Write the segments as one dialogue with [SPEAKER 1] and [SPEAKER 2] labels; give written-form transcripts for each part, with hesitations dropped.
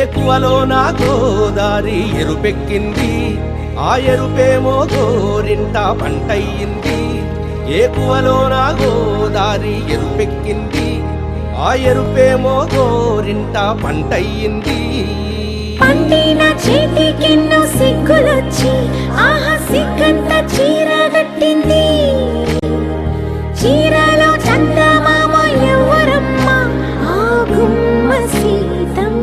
[SPEAKER 1] ఏకువలో నా గోదారి ఎరుపెక్కింది, ఆ ఎరుపేమో గోరింట పంటయ్యింది. ఏకువలో నా గోదారి ఎరుపెక్కింది, ఆ ఎరుపేమో గోరింట పంటయ్యింది.
[SPEAKER 2] పండిన చేతికెన్నో సిగ్గులొచ్చి ఆహా సిగ్గంత చీర కట్టింది. చీరలో చందమామ ఎవరమ్మ, ఆ గుమ్మ సీతమ్మ.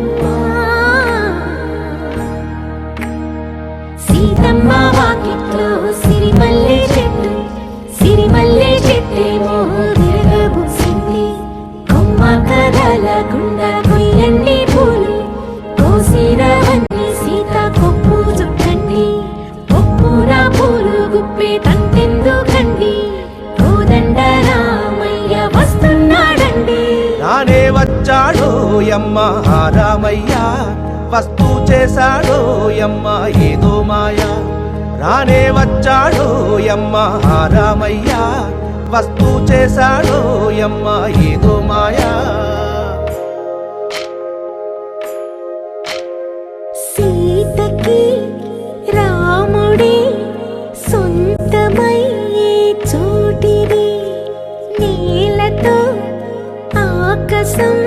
[SPEAKER 2] సీతమ్మ వాకిట్లో సిరిమల్లె చెట్టు, సిరిమల్లె చెట్టేమో విరగబూసింది. కొమ్మ కదలకుండా కొయ్యండి పూలు, కోసిరవన్నీ సీత కొప్పు చుట్టండి. కొప్పున పూలు గుప్పే తంతెందుకండి, కోదండ రామయ్య వస్తున్నాడండి.
[SPEAKER 1] రానే వచ్చాడో యమ్మ రామయ్య, వస్తూ చేశాడో యమ్మ ఏదో మాయ. రానే వచ్చాడో యమ్మ రామయ్య, వస్తూ చేశాడో యమ్మ ఏదో మాయా.
[SPEAKER 2] సీతకి రాముడే సొంతమయ్యే చోటిది, నేలతో ఆకాశం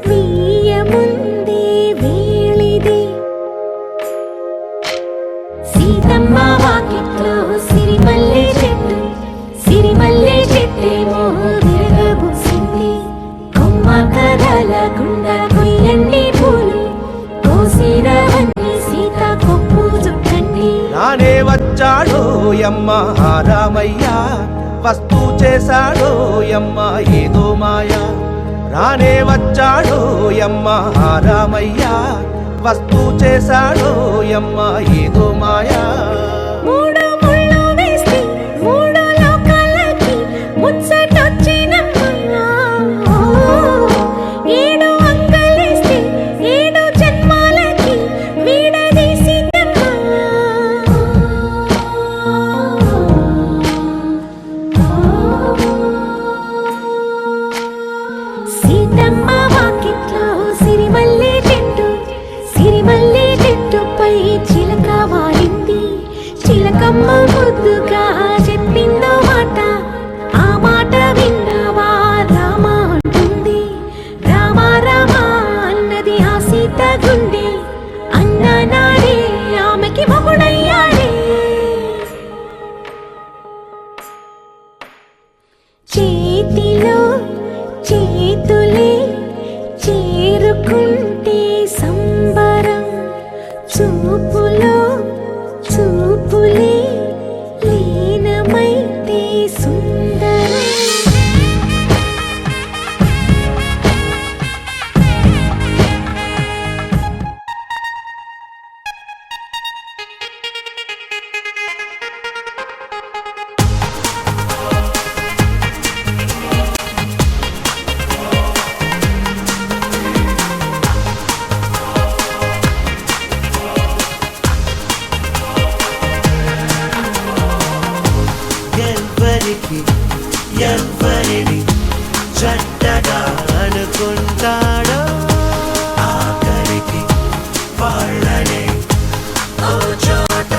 [SPEAKER 2] వీయముందే వేళిది. సీతమ్మ వాకిట్లో సిరిమల్లె చెట్టు, సిరిమల్లె చెట్టేమో విరగబూసింది. కొమ్మ కదలకుండా కొయ్యండి పూలు, కోసిరవన్నీ సీత కొప్పు చుట్టండి.
[SPEAKER 1] రానే వచ్చాడో యమ్మ రామయ్య, వస్తూ చేశాడో యమ్మ ఏదో మాయ. రానే వచ్చాడో యమ్మ రామయ్య, వస్తూ చేశాడో యమ్మ ఏదో మాయా.
[SPEAKER 2] మూడు ముళ్ళు వేస్తే మూడు లోకాలకి ముచ్చటొచ్చినమ్మా, ఏడు అంగలేస్తే ఏడు జన్మాలకి విడదీసిందమ్మా. సీతమ్మ వాకిట్లో సిరిమల్లె చెట్టు, సిరిమల్లె చెట్టుపై చిలక వాలింది. చిలకమ్మ ముద్దుగా చెప్పిందో మాట, ఆ మాట విన్నావా రామ అంటుంది. రామ రామ అన్నది ఆ సీత గుండె, అన్న నాడే ఆమెకి మొగుడయ్యాడే. చేతిలో చేతులే చేరుకుంటే సంబరం, చూపులో చూపులే లీనమైతే సుందరం.
[SPEAKER 3] ఎవ్వరిని చెడ్డగా అనుకుంటాడో, ఆఖరికి వాళ్ళనే ఓ చోట